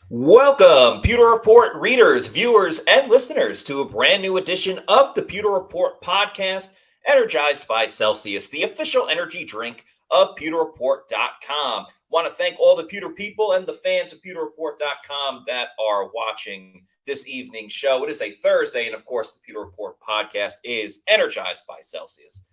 Welcome, Pewter Report readers, viewers, and listeners to a brand new edition of the Pewter Report podcast, energized by Celsius, the official energy drink of PewterReport.com. Want to thank all the Pewter people and the fans of PewterReport.com that are watching this evening's show. It is a Thursday, and of course, the Pewter Report podcast is energized by Celsius.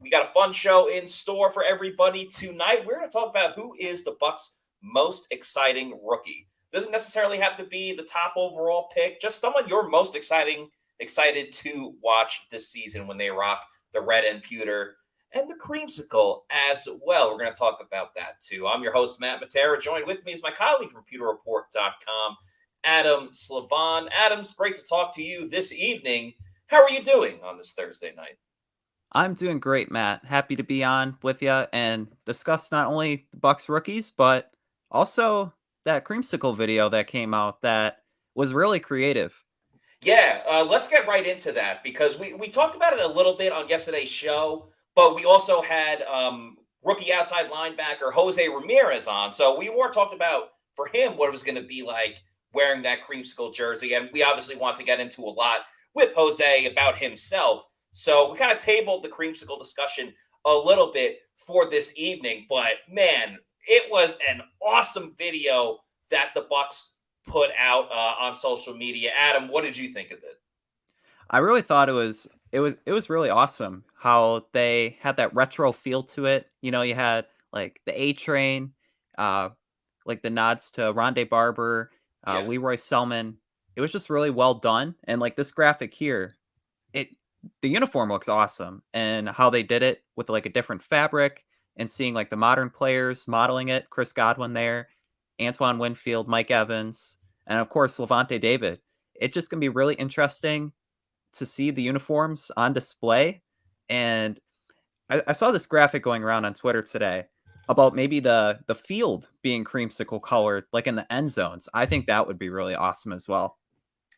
We got a fun show in store for everybody tonight. We're going to talk about who is the Bucs' most exciting rookie. Doesn't necessarily have to be the top overall pick, just someone you're most excited to watch this season when they rock the red and pewter and the creamsicle as well. We're going to talk about that too. I'm your host, Matt Matera. Joined with me is my colleague from PewterReport.com, Adam Slavan. Adam's great to talk to you this evening. How are you doing on this Thursday night? I'm doing great, Matt. Happy to be on with you and discuss not only the Bucs rookies, but also that creamsicle video that came out that was really creative. Yeah, let's get right into that because we talked about it a little bit on yesterday's show, but we also had rookie outside linebacker Jose Ramirez on. So we more talked about for him what it was going to be like wearing that creamsicle jersey. And we obviously want to get into a lot with Jose about himself. So we kind of tabled the creamsicle discussion a little bit for this evening. But man, it was an awesome video that the Bucs put out on social media. Adam, what did you think of it? I really thought it was really awesome how they had that retro feel to it. You know, you had like the A Train, uh, like the nods to Rondé Barber, Yeah. Leroy Selman. It was just really well done, and like this graphic here, it the uniform looks awesome, and how they did it with like a different fabric and seeing like the modern players modeling it, Chris Godwin there, Antoine Winfield, Mike Evans, and of course Levante David. It's just gonna be really interesting to see the uniforms on display. And I saw this graphic going around on Twitter today about maybe the field being creamsicle colored, like in the end zones. I think that would be really awesome as well.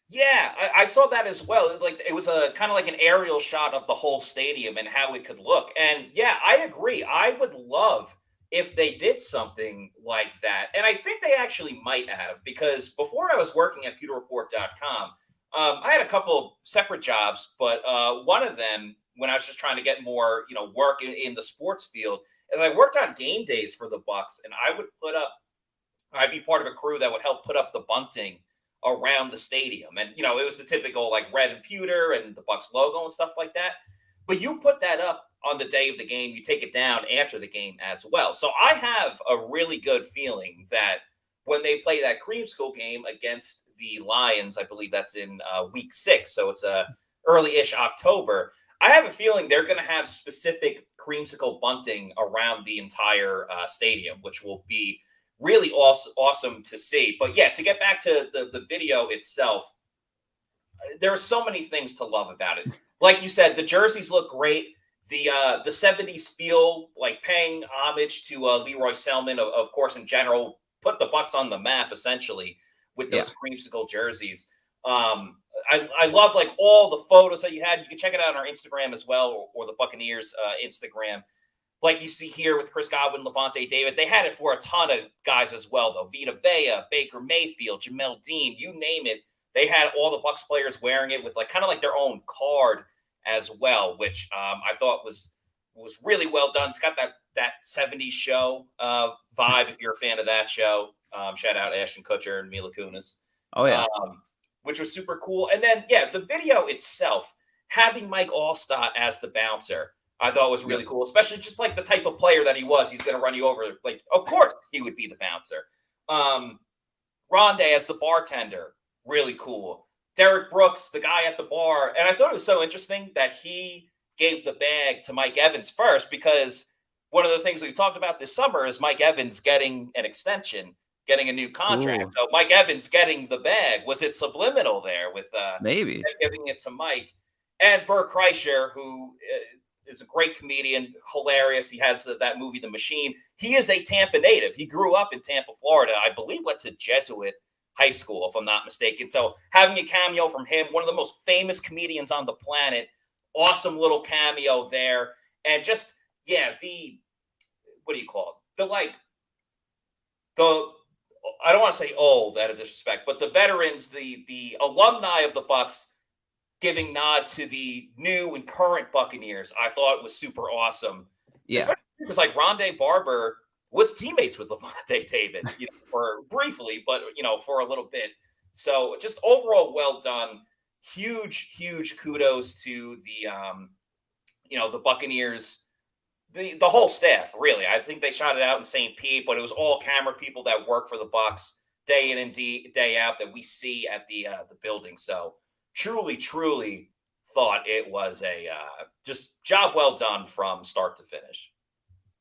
Yeah, I saw that as well. Like it was a kind of like an aerial shot of the whole stadium and how it could look. And yeah, I agree. I would love if they did something like that. And I think they actually might have because before I was working at pewterreport.com, I had a couple separate jobs, but one of them when I was just trying to get more, work in the sports field, is I worked on game days for the Bucs, and I'd be part of a crew that would help put up the bunting around the stadium. And, it was the typical like red and pewter and the Bucs logo and stuff like that. But you put that up on the day of the game, you take it down after the game as well. So I have a really good feeling that when they play that creamsicle game against the Lions, I believe that's in week 6. So it's early-ish October. I have a feeling they're going to have specific creamsicle bunting around the entire stadium, which will be really awesome to see. But yeah, to get back to the video itself, there are so many things to love about it. Like you said, the jerseys look great. The 70s feel like paying homage to Leroy Selman, of course, in general, put the Bucs on the map essentially with Yeah. those creamsicle jerseys. I love like all the photos that you had. You can check it out on our Instagram as well, or the Buccaneers Instagram. Like you see here with Chris Godwin, Levante David, they had it for a ton of guys as well, though. Vita Vea, Baker Mayfield, Jamel Dean, you name it. They had all the Bucs players wearing it with like kind of like their own card as well, which I thought was really well done. It's got that 70s show vibe if you're a fan of that show. Shout out Ashton Kutcher and Mila Kunis, Oh yeah. which was super cool. And then, yeah, the video itself, having Mike Allstott as the bouncer, I thought was Yep. really cool, especially just like the type of player that he was. He's going to run you over. Like, of course, he would be the bouncer. Rondé as the bartender, really cool. Derek Brooks, the guy at the bar. And I thought it was so interesting that he gave the bag to Mike Evans first, because one of the things we've talked about this summer is Mike Evans getting an extension, getting a new contract. Ooh, So Mike Evans getting the bag. Was it subliminal there with maybe. giving it to Mike? And Burr Kreischer, who is a great comedian, hilarious. He has that movie, The Machine. He is a Tampa native. He grew up in Tampa, Florida. I believe went to Jesuit high school, if I'm not mistaken. So having a cameo from him, one of the most famous comedians on the planet, awesome little cameo there. And just, yeah, what do you call it? The I don't want to say old out of disrespect, but the veterans, the alumni of the Bucs giving nod to the new and current Buccaneers, I thought was super awesome. Yeah. Especially because like Rondé Barber was teammates with Levante David, for briefly, but for a little bit. So just overall well done. Huge, huge kudos to the Buccaneers, the whole staff, really. I think they shot it out in St. Pete, but it was all camera people that work for the Bucs day in and day out that we see at the building. So truly, truly thought it was a just job well done from start to finish.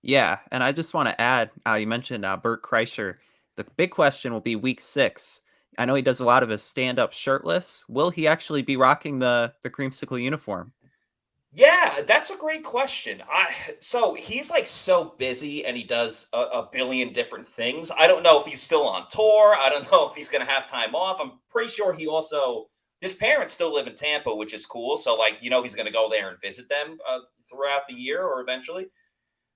Yeah, and I just want to add, you mentioned Bert Kreischer. The big question will be week 6. I know he does a lot of his stand-up shirtless. Will he actually be rocking the creamsicle uniform? Yeah, that's a great question. So he's like so busy and he does a billion different things. I don't know if he's still on tour. I don't know if he's going to have time off. I'm pretty sure his parents still live in Tampa, which is cool. So like, he's going to go there and visit them throughout the year or eventually.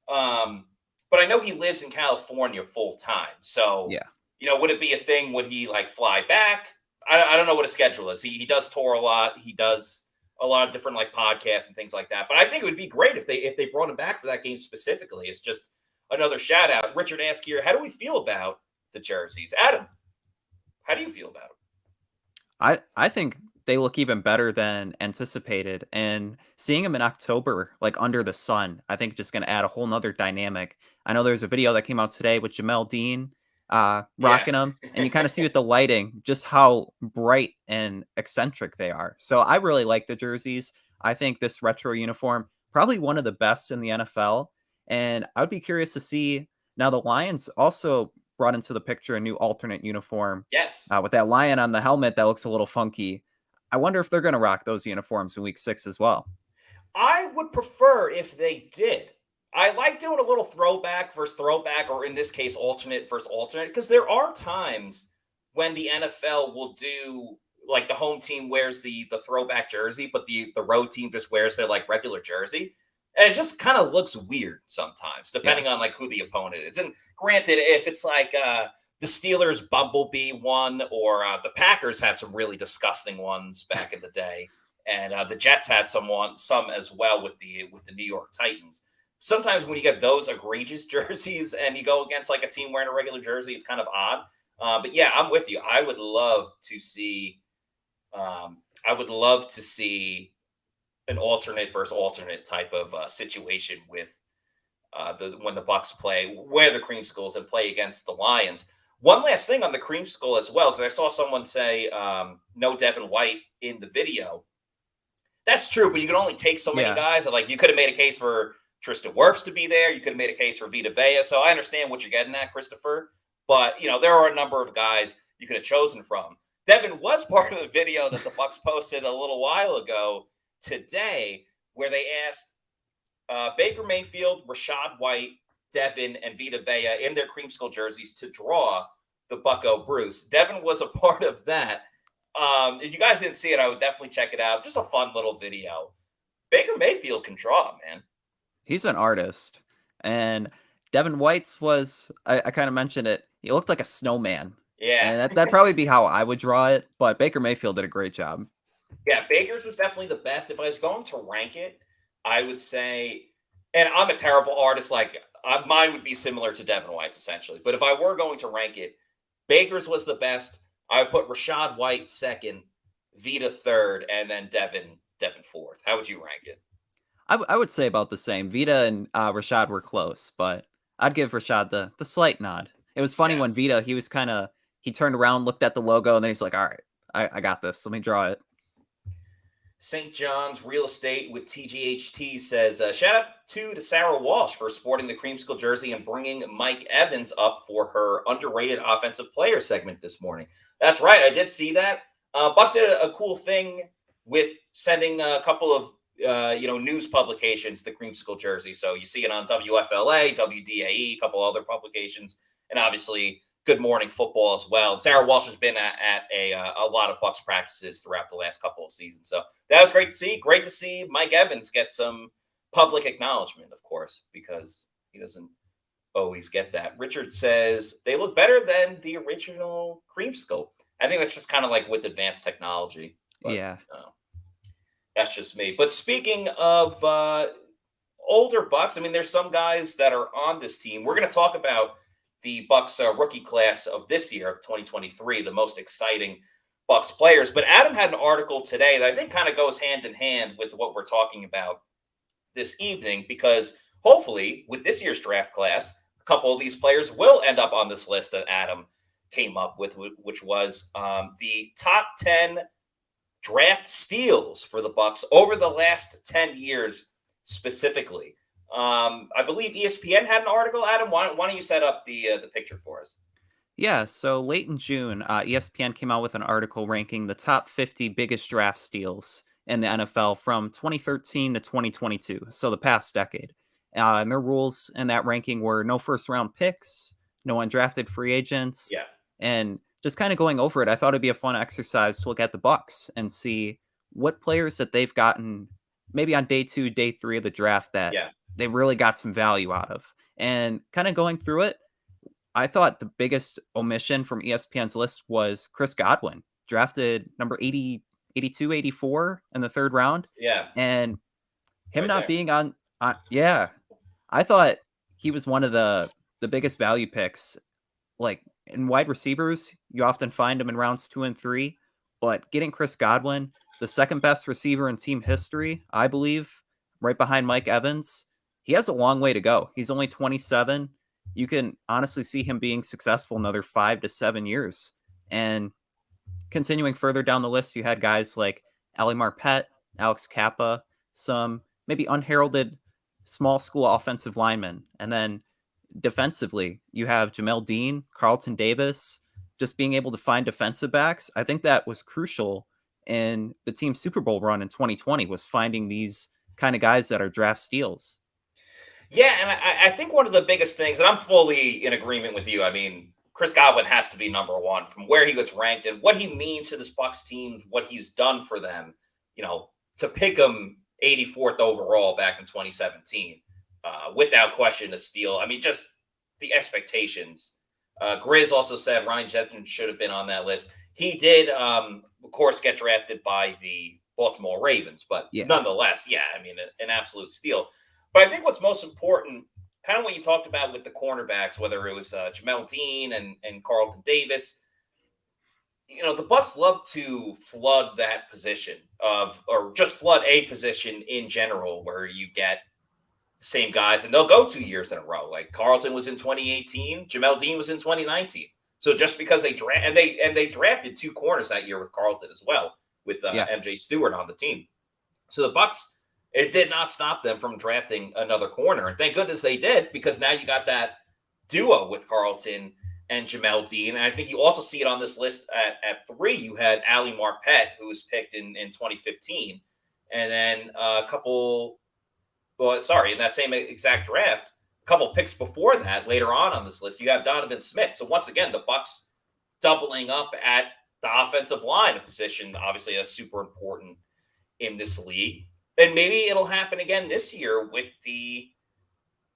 But I know he lives in California full time. So, Yeah. would it be a thing? Would he like fly back? I don't know what his schedule is. He does tour a lot. He does a lot of different like podcasts and things like that. But I think it would be great if they brought him back for that game specifically. It's just another shout out. Richard asked here, how do we feel about the jerseys? Adam, how do you feel about them? I think they look even better than anticipated, and seeing them in October, like under the sun, I think just going to add a whole nother dynamic. I know there's a video that came out today with Jamel Dean Yeah. rocking them, and you kind of see with the lighting just how bright and eccentric they are. So I really like the jerseys. I think this retro uniform probably one of the best in the NFL, and I would be curious to see now the Lions also brought into the picture a new alternate uniform Yes. with that lion on the helmet that looks a little funky. I wonder if they're going to rock those uniforms in week 6 as well. I would prefer if they did. I like doing a little throwback versus throwback, or in this case, alternate versus alternate, because there are times when the NFL will do like the home team wears the throwback jersey, but the road team just wears their like regular jersey. And it just kind of looks weird sometimes, Yeah. depending on like who the opponent is. And granted, if it's like the Steelers Bumblebee one, or the Packers had some really disgusting ones back in the day, and the Jets had some as well with the New York Titans. Sometimes when you get those egregious jerseys and you go against like a team wearing a regular jersey, it's kind of odd. But yeah, I'm with you. I would love to see. I would love to see an alternate versus alternate type of situation with when the Bucs wear the creamsicles and play against the Lions. One last thing on the creamsicle as well, because I saw someone say no Devin White in the video. That's true, but you can only take so many guys. Like you could have made a case for Tristan Wirfs to be there. You could have made a case for Vita Vea. So I understand what you're getting at, Christopher. But there are a number of guys you could have chosen from. Devin was part of the video that the Bucs posted a little while ago today, where they asked Baker Mayfield, Rashaad White, Devin, and Vita Vea in their creamsicle jerseys to draw the Bucco Bruce. Devin was a part of that. If you guys didn't see it, I would definitely check it out. Just a fun little video. Baker Mayfield can draw, man. He's an artist. And Devin White's was, I kind of mentioned it, he looked like a snowman. Yeah. And that'd probably be how I would draw it. But Baker Mayfield did a great job. Yeah, Baker's was definitely the best. If I was going to rank it, I would say, and I'm a terrible artist, like mine would be similar to Devin White's essentially. But if I were going to rank it, Baker's was the best. I would put Rashaad White second, Vita third, and then Devin fourth. How would you rank it? I would say about the same. Vita and Rashaad were close, but I'd give Rashaad the slight nod. It was funny when Vita, he turned around, looked at the logo, and then he's like, all right, I got this. Let me draw it. St. John's Real Estate with TGHT says, shout out to Sarah Walsh for sporting the creamsicle jersey and bringing Mike Evans up for her underrated offensive player segment this morning. That's right. I did see that. Bucs did a cool thing with sending a couple of news publications the creamsicle jersey. So you see it on WFLA, WDAE, a couple other publications, and obviously Good Morning Football as well. And Sarah Walsh has been at a lot of Bucs practices throughout the last couple of seasons. So that was great to see. Great to see Mike Evans get some public acknowledgement, of course, because he doesn't always get that. Richard says they look better than the original creamsicle. I think that's just kind of like with advanced technology, but Yeah. that's just me. But speaking of older Bucks, I mean, there's some guys that are on this team. We're going to talk about the Bucks rookie class of this year of 2023, the most exciting Bucks players. But Adam had an article today that I think kind of goes hand in hand with what we're talking about this evening, because hopefully with this year's draft class, a couple of these players will end up on this list that Adam came up with, which was the top 10 draft steals for the Bucks over the last 10 years specifically. I believe ESPN had an article. Adam, why don't you set up the picture for us? Yeah, so late in June, ESPN came out with an article ranking the top 50 biggest draft steals in the NFL from 2013 to 2022, so the past decade. And their rules in that ranking were no first round picks, no undrafted free agents, Yeah. and just kind of going over it, I thought it'd be a fun exercise to look at the Bucks and see what players that they've gotten maybe on day 2, day 3 of the draft that Yeah. they really got some value out of. And kind of going through it, I thought the biggest omission from ESPN's list was Chris Godwin, drafted number 80, 82, 84 in the 3rd round. Yeah. And him Right not there. being on yeah, I thought he was one of the biggest value picks. Like in wide receivers, you often find him in rounds 2 and 3, but getting Chris Godwin, the second best receiver in team history, I believe, right behind Mike Evans, he has a long way to go. He's only 27. You can honestly see him being successful another 5 to 7 years. And continuing further down the list, you had guys like Ali Marpet, Alex Kappa, some maybe unheralded small school offensive linemen. And then defensively, you have Jamel Dean, Carlton Davis, just being able to find defensive backs. I think that was crucial in the team's Super Bowl run in 2020, was finding these kind of guys that are draft steals. Yeah, and I think one of the biggest things, and I'm fully in agreement with you. I mean, Chris Godwin has to be number one from where he was ranked and what he means to this Bucs team, what he's done for them. You know, to pick him 84th overall back in 2017, without question, a steal. I mean, just the expectations. Grizz also said Ryan Jensen should have been on that list. He did, of course, get drafted by the Baltimore Ravens, but nonetheless, yeah, I mean, an absolute steal. But I think what's most important, kind of what you talked about with the cornerbacks, whether it was Jamel Dean and Carlton Davis, you know, the Bucs love to flood that position or just flood a position in general where you get the same guys and they'll go 2 years in a row. Like Carlton was in 2018, Jamel Dean was in 2019. So just because they drafted 2 corners that year with Carlton as well, with MJ Stewart on the team. So the Bucs, it did not stop them from drafting another corner. And thank goodness they did, because now you got that duo with Carlton and Jamel Dean. And I think you also see it on this list at 3. You had Ali Marpet, who was picked in 2015. And then in that same exact draft, a couple picks before that, later on this list, you have Donovan Smith. So once again, the Bucs doubling up at the offensive line, a position obviously that's super important in this league. And maybe it'll happen again this year with the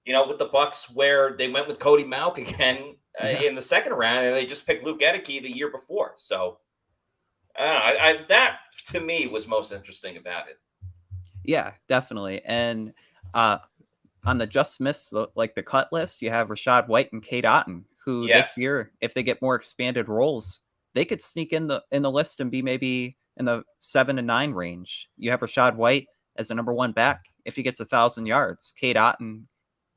Bucs, where they went with Cody Mauch again in the 2nd round, and they just picked Luke Edeke the year before. So that to me was most interesting about it. Yeah, definitely. And on the just missed, like the cut list, you have Rashaad White and Cade Otton, who this year, if they get more expanded roles, they could sneak in the list and be maybe in the 7 to 9 range. You have Rashaad White as the number 1 back if he gets 1,000 yards. Cade Otton,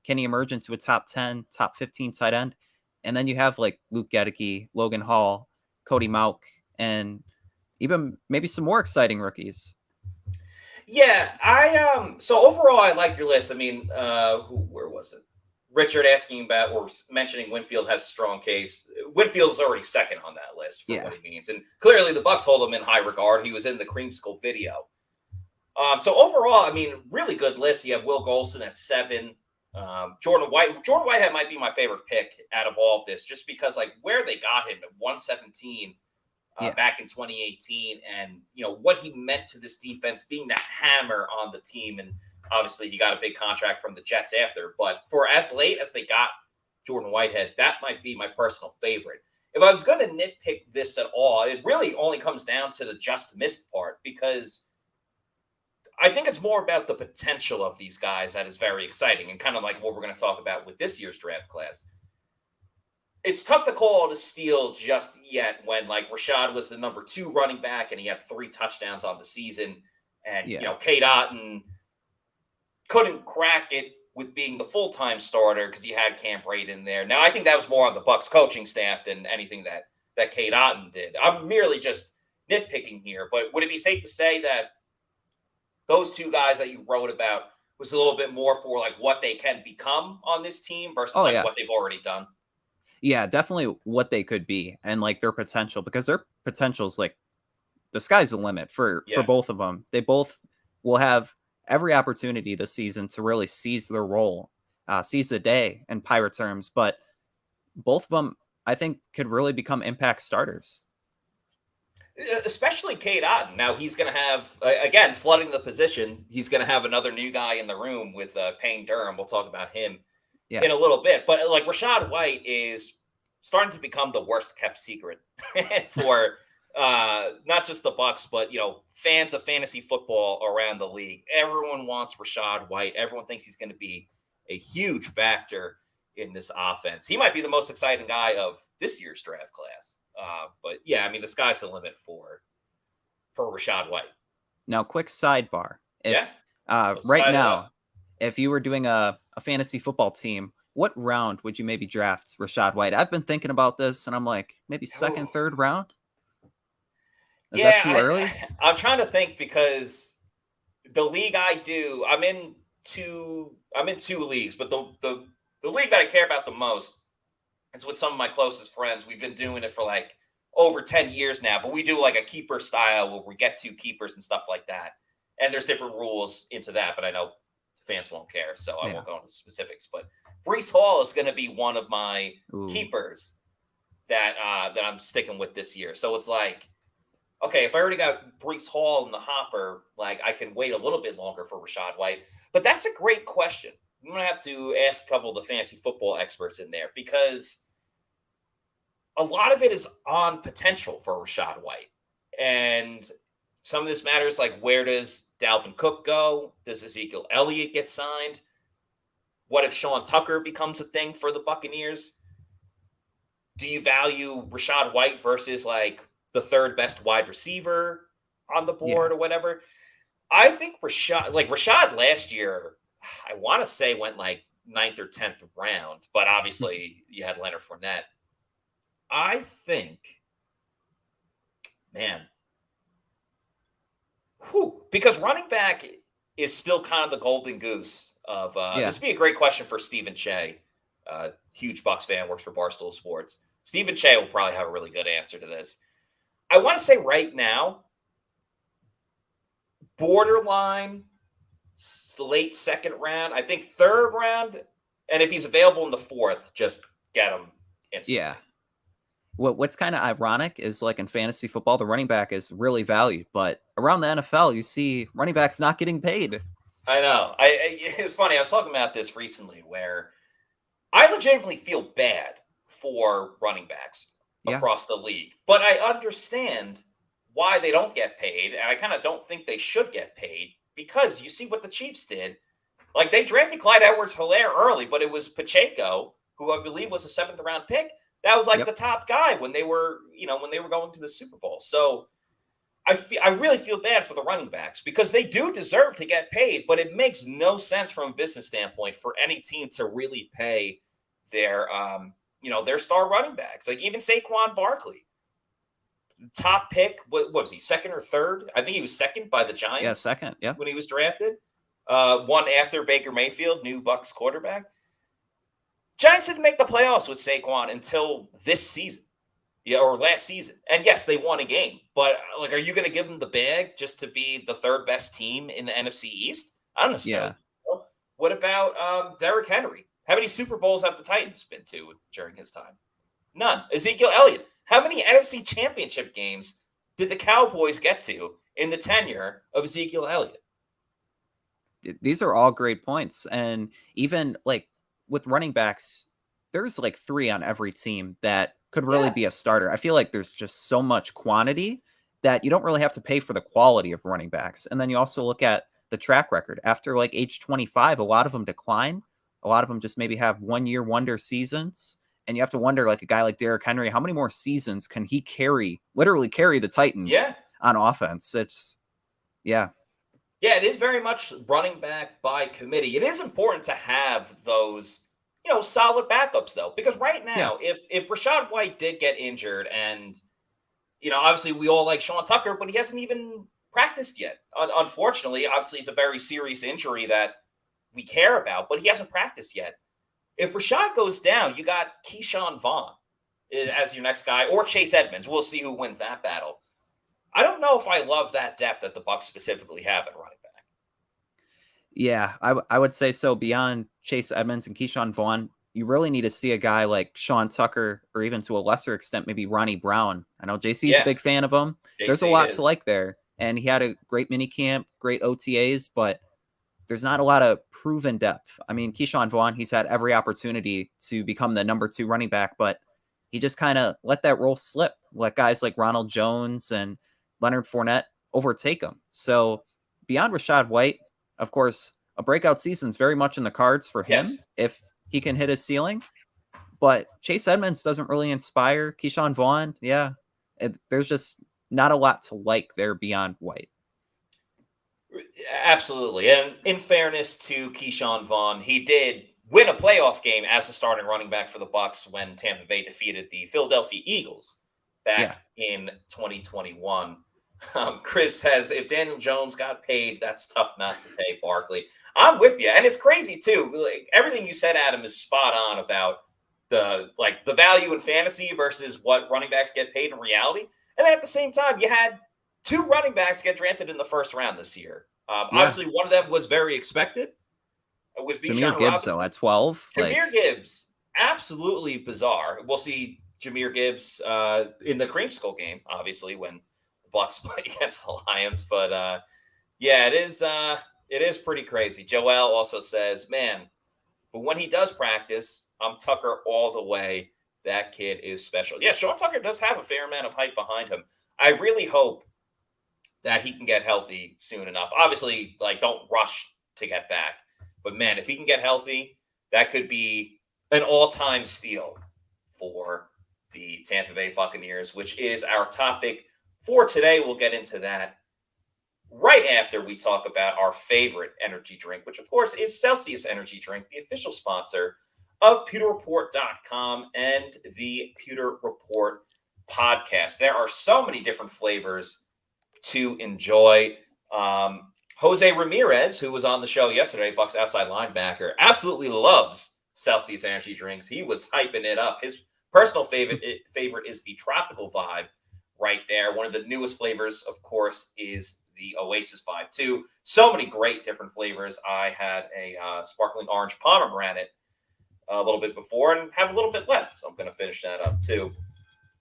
can he emerge into a top 10, top 15 tight end? And then you have like Luke Gedeke, Logan Hall, Cody Mauch, and even maybe some more exciting rookies. Yeah, so overall I like your list. I mean, where was it? Richard asking about or mentioning Winfield has a strong case. Winfield's already second on that list for what he means. And clearly the Bucs hold him in high regard. He was in the creamsicle video. So overall, I mean, really good list. You have Will Golson at 7. Jordan Whitehead might be my favorite pick out of all of this, just because like where they got him at 117 back in 2018, and what he meant to this defense, being that hammer on the team. And obviously he got a big contract from the Jets after, but for as late as they got Jordan Whitehead, that might be my personal favorite. If I was going to nitpick this at all, it really only comes down to the just missed part, because I think it's more about the potential of these guys that is very exciting, and kind of like what we're going to talk about with this year's draft class. It's tough to call it a steal just yet when, like, Rashaad was the number 2 running back and he had 3 touchdowns on the season. And, Cade Otton couldn't crack it with being the full-time starter because he had Cam Brate in there. Now, I think that was more on the Bucs coaching staff than anything that Cade Otton did. I'm merely just nitpicking here, but would it be safe to say that those 2 guys that you wrote about was a little bit more for like what they can become on this team versus what they've already done? Yeah, definitely what they could be and like their potential, because their potential is like the sky's the limit for both of them. They both will have every opportunity this season to really seize their role, seize the day in Pirate terms. But both of them, I think, could really become impact starters. Especially Cade Otton. Now he's going to have, again, flooding the position. He's going to have another new guy in the room with Payne Durham. We'll talk about him in a little bit. But like Rashaad White is starting to become the worst kept secret for not just the Bucs, but fans of fantasy football around the league. Everyone wants Rashaad White. Everyone thinks he's going to be a huge factor in this offense. He might be the most exciting guy of this year's draft class. But yeah, I mean, the sky's the limit for Rashaad White. Now, quick sidebar. Right now, if you were doing a fantasy football team, what round would you maybe draft Rashaad White? I've been thinking about this, and I'm like, maybe second, third round? Is that too early? I'm trying to think, because the league I do, I'm in two leagues, but the league that I care about the most is with some of my closest friends. We've been doing it for like over 10 years now, but we do like a keeper style where we get 2 keepers and stuff like that. And there's different rules into that, but I know fans won't care, so I won't go into specifics. But Breece Hall is going to be one of my keepers that I'm sticking with this year. So it's like, okay, if I already got Breece Hall in the hopper, like I can wait a little bit longer for Rashaad White. But that's a great question. I'm going to have to ask a couple of the fantasy football experts in there, because a lot of it is on potential for Rashaad White. And some of this matters, like where does Dalvin Cook go? Does Ezekiel Elliott get signed? What if Sean Tucker becomes a thing for the Buccaneers? Do you value Rashaad White versus like the 3rd best wide receiver on the board or whatever? I think Rashaad last year, I want to say went like 9th or 10th round, but obviously you had Leonard Fournette. I think, because running back is still kind of the golden goose of this would be a great question for Stephen Che, huge Bucs fan, works for Barstool Sports. Stephen Che will probably have a really good answer to this. I want to say right now, borderline late 2nd round. I think 3rd round, and if he's available in the 4th, just get him instantly. Yeah. What's kind of ironic is, like, in fantasy football, the running back is really valued, but around the NFL, you see running backs not getting paid. I know. It's funny. I was talking about this recently, where I legitimately feel bad for running backs across the league, but I understand why they don't get paid, and I kind of don't think they should get paid, because you see what the Chiefs did. Like, they drafted Clyde Edwards-Helaire early, but it was Pacheco, who I believe was a 7th round pick. That was like the top guy when they were going to the Super Bowl. So I really feel bad for the running backs, because they do deserve to get paid, but it makes no sense from a business standpoint for any team to really pay their star running backs. Like even Saquon Barkley, top pick, what was he, 2nd or 3rd? I think he was 2nd by the Giants. Yeah, 2nd, when he was drafted. One after Baker Mayfield, new Bucs quarterback. Giants didn't make the playoffs with Saquon until this season, or last season. And yes, they won a game, but like, are you going to give them the bag just to be the 3rd best team in the NFC East? I don't necessarily know. What about Derrick Henry? How many Super Bowls have the Titans been to during his time? None. Ezekiel Elliott. How many NFC Championship games did the Cowboys get to in the tenure of Ezekiel Elliott? These are all great points. And even like with running backs, there's like 3 on every team that could really be a starter. I feel like there's just so much quantity that you don't really have to pay for the quality of running backs. And then you also look at the track record. After like age 25, a lot of them decline. A lot of them just maybe have 1-year wonder seasons. And you have to wonder, like a guy like Derrick Henry, how many more seasons can he literally carry the Titans on offense? Yeah, it is very much running back by committee. It is important to have those, solid backups though, because right now, if Rashaad White did get injured, and obviously we all like Sean Tucker, but he hasn't even practiced yet. Unfortunately, obviously it's a very serious injury that we care about, but he hasn't practiced yet. If Rashaad goes down, you got Keyshawn Vaughn as your next guy, or Chase Edmonds. We'll see who wins that battle. I don't know if I love that depth that the Bucs specifically have at running back. Yeah, I would say so. Beyond Chase Edmonds and Keyshawn Vaughn, you really need to see a guy like Sean Tucker, or even to a lesser extent, maybe Ronnie Brown. I know JC's a big fan of him. There's a lot to like there. And he had a great mini camp, great OTAs, but there's not a lot of proven depth. I mean, Keyshawn Vaughn, he's had every opportunity to become the number 2 running back, but he just kind of let that role slip. Let guys like Ronald Jones and Leonard Fournette overtake him. So beyond Rashaad White, of course, a breakout season is very much in the cards for him if he can hit his ceiling. But Chase Edmonds doesn't really inspire. Keyshawn Vaughn, there's just not a lot to like there beyond White. Absolutely. And in fairness to Keyshawn Vaughn, he did win a playoff game as the starting running back for the Bucs when Tampa Bay defeated the Philadelphia Eagles back in 2021. Chris says, if Daniel Jones got paid, that's tough not to pay Barkley. I'm with you. And it's crazy, too. Like, everything you said, Adam, is spot on about the value in fantasy versus what running backs get paid in reality. And then at the same time, you had 2 running backs get drafted in the first round this year. Obviously, one of them was very expected with Jahmyr Gibbs, though, at 12. Jahmyr Gibbs, absolutely bizarre. We'll see Jahmyr Gibbs in the creamsicle game, obviously, when the Bucs play against the Lions. But, it is pretty crazy. Joel also says, man, but when he does practice, I'm Tucker all the way. That kid is special. Yeah, Sean Tucker does have a fair amount of hype behind him. I really hope that he can get healthy soon enough. Obviously, don't rush to get back. But, man, if he can get healthy, that could be an all-time steal for the Tampa Bay Buccaneers, which is our topic for today. We'll get into that right after we talk about our favorite energy drink, which, of course, is Celsius Energy Drink, the official sponsor of PewterReport.com and the Pewter Report podcast. There are so many different flavors to enjoy. Jose Ramirez, who was on the show yesterday, Bucs outside linebacker, absolutely loves Celsius energy drinks. He was hyping it up. His personal favorite is the Tropical Vibe right there. One of the newest flavors, of course, is the Oasis Vibe too. So many great different flavors. I had a sparkling orange pomegranate a little bit before and have a little bit left, so I'm going to finish that up too.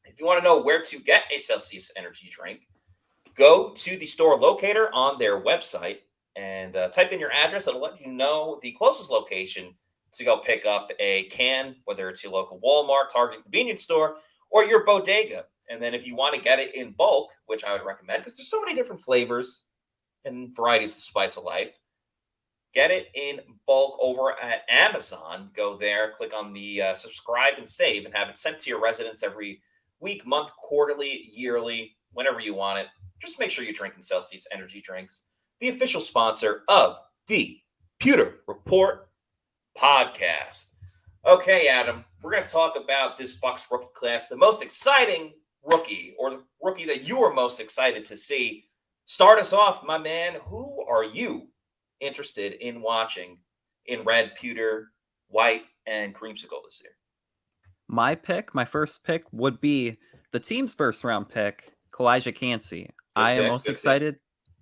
If you want to know where to get a Celsius energy drink, go to the store locator on their website and type in your address. It'll let you know the closest location to go pick up a can, whether it's your local Walmart, Target, convenience store, or your bodega. And then if you want to get it in bulk, which I would recommend, because there's so many different flavors and varieties of spice of life, get it in bulk over at Amazon. Go there, click on the subscribe and save, and have it sent to your residence every week, month, quarterly, yearly, whenever you want it. Just make sure you're drinking Celsius energy drinks, the official sponsor of the Pewter Report podcast. Okay, Adam, we're going to talk about this Bucs rookie class, the most exciting rookie, or the rookie that you are most excited to see. Start us off, my man. Who are you interested in watching in red, pewter, white, and creamsicle this year? My first pick would be the team's first round pick, Calijah Kancey. I am most excited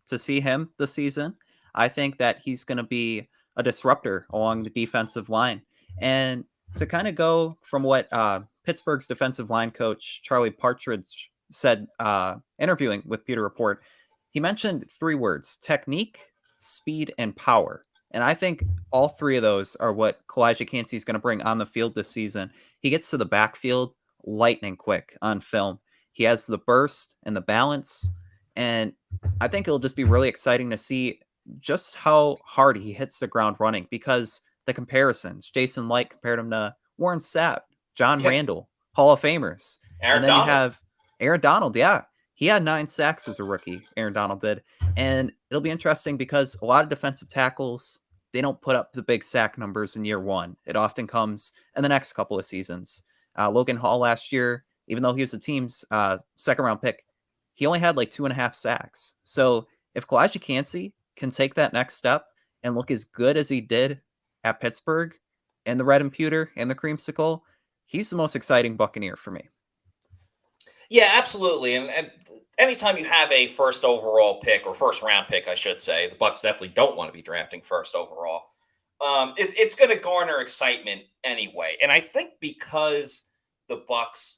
to see him this season. I think that he's going to be a disruptor along the defensive line. And to kind of go from what Pittsburgh's defensive line coach, Charlie Partridge, said interviewing with Pewter Report, he mentioned 3 words: technique, speed, and power. And I think all three of those are what Calijah Kancey is going to bring on the field this season. He gets to the backfield lightning quick on film. He has the burst and the balance. And I think it'll just be really exciting to see just how hard he hits the ground running, because the comparisons, Jason Light compared him to Warren Sapp, John Yeah, Randall, Hall of Famers. And Aaron then you Donald. have Aaron Donald. Yeah, he had 9 sacks as a rookie, Aaron Donald did. And it'll be interesting because a lot of defensive tackles, they don't put up the big sack numbers in year one. It often comes in the next couple of seasons. Logan Hall last year, even though he was the team's second round pick, he only had like 2.5 sacks. So if Calijah Kancey can take that next step and look as good as he did at Pittsburgh and the red and pewter and the creamsicle, he's the most exciting Buccaneer for me. Yeah, absolutely. And anytime you have a first overall pick, or first round pick, I should say, the Bucs definitely don't want to be drafting first overall. It's going to garner excitement anyway. And I think because the Bucs,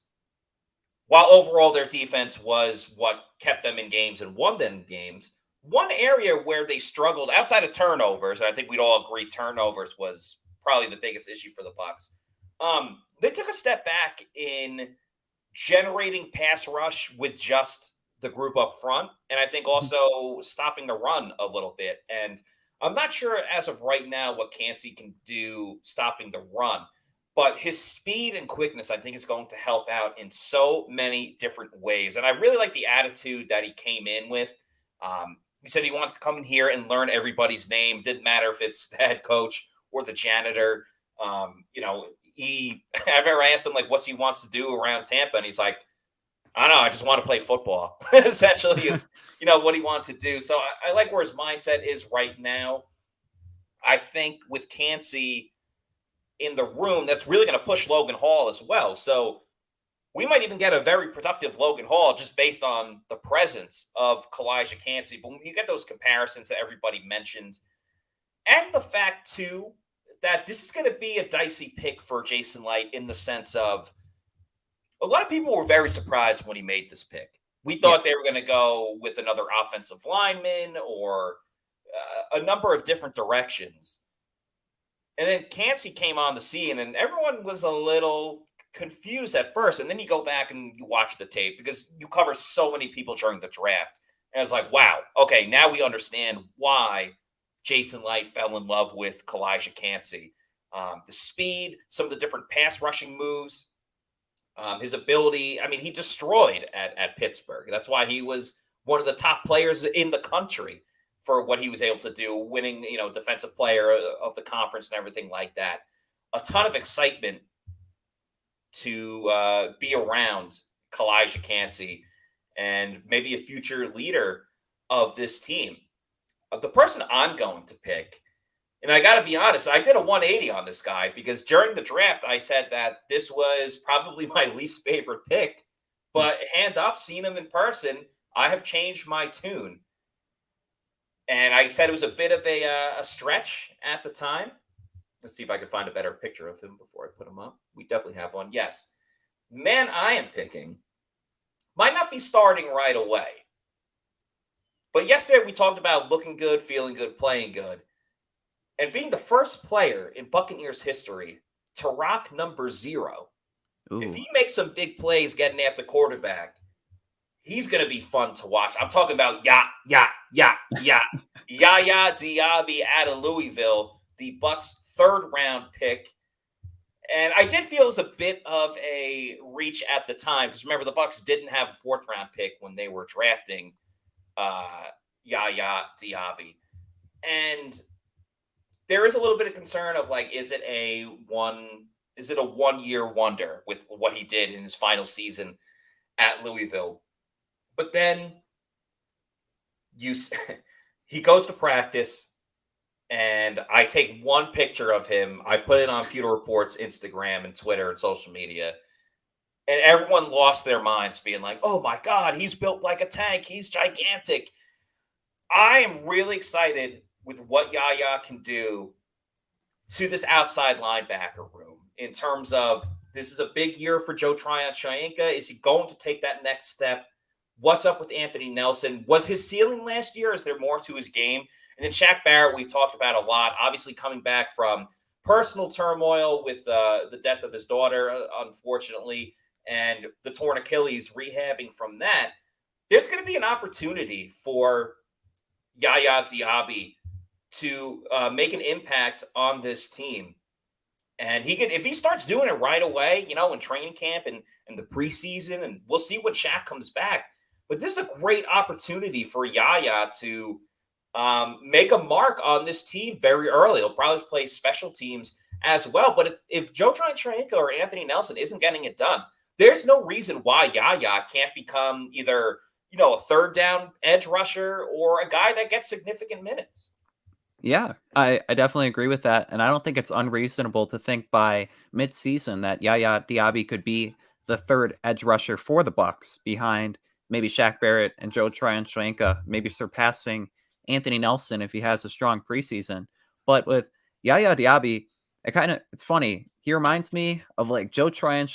while overall their defense was what kept them in games and won them games, one area where they struggled outside of turnovers, and I think we'd all agree turnovers was probably the biggest issue for the Bucs. They took a step back in generating pass rush with just the group up front, and I think also stopping the run a little bit. And I'm not sure as of right now what Kancey can do stopping the run, but his speed and quickness, I think, is going to help out in so many different ways. And I really like the attitude that he came in with. He said he wants to come in here and learn everybody's name. Didn't matter if it's the head coach or the janitor. I remember I asked him, like, what he wants to do around Tampa, and he's like, I don't know, I just want to play football. Essentially, is what he wants to do. So I like where his mindset is right now. I think with Kancey in the room, that's really going to push Logan Hall as well. So we might even get a very productive Logan Hall just based on the presence of Calijah Kancey. But when you get those comparisons that everybody mentioned, and the fact, too, that this is going to be a dicey pick for Jason Light, in the sense of a lot of people were very surprised when he made this pick. We thought they were going to go with another offensive lineman or a number of different directions. And then Kancey came on the scene, and everyone was a little confused at first. And then you go back and you watch the tape, because you cover so many people during the draft. And it's like, wow, okay, now we understand why Jason Light fell in love with Calijah Kancey. The speed, some of the different pass rushing moves, his ability. I mean, he destroyed at Pittsburgh. That's why he was one of the top players in the country for what he was able to do, winning, defensive player of the conference and everything like that. A ton of excitement to be around Calijah Kancey and maybe a future leader of this team. The person I'm going to pick, and I got to be honest, I did a 180 on this guy, because during the draft, I said that this was probably my least favorite pick. But hand up, seeing him in person, I have changed my tune. And I said it was a bit of a stretch at the time. Let's see if I can find a better picture of him before I put him up. We definitely have one. Yes. Man, I am picking might not be starting right away. But yesterday we talked about looking good, feeling good, playing good, and being the first player in Buccaneers history to rock number 0. Ooh. If he makes some big plays getting after quarterback, he's going to be fun to watch. I'm talking about Yaya Diaby out of Louisville, the Bucs' third-round pick. And I did feel it was a bit of a reach at the time, because remember, the Bucs didn't have a fourth-round pick when they were drafting Yaya Diaby. And there is a little bit of concern of, like, is it a one-year wonder with what he did in his final season at Louisville? But then he goes to practice, and I take one picture of him. I put it on Pewter Report's Instagram and Twitter and social media, and everyone lost their minds, being like, oh my God, he's built like a tank. He's gigantic. I am really excited with what Yaya can do to this outside linebacker room, in terms of, this is a big year for Joe Tryon-Shoyinka. Is he going to take that next step? What's up with Anthony Nelson? Was his ceiling last year? Is there more to his game? And then Shaq Barrett, we've talked about a lot, obviously coming back from personal turmoil with the death of his daughter, unfortunately, and the torn Achilles, rehabbing from that. There's going to be an opportunity for Yaya Diaby to make an impact on this team. And he could, if he starts doing it right away, in training camp and the preseason, and we'll see when Shaq comes back. But this is a great opportunity for Yaya to make a mark on this team very early. He'll probably play special teams as well. But if Joe Tryon or Anthony Nelson isn't getting it done, there's no reason why Yaya can't become either, a third down edge rusher or a guy that gets significant minutes. Yeah, I definitely agree with that. And I don't think it's unreasonable to think by midseason that Yaya Diaby could be the third edge rusher for the Bucs behind maybe Shaq Barrett and Joe Tryon, maybe surpassing Anthony Nelson if he has a strong preseason. But with Yaya Diaby, it's funny. He reminds me of like Joe Tryon,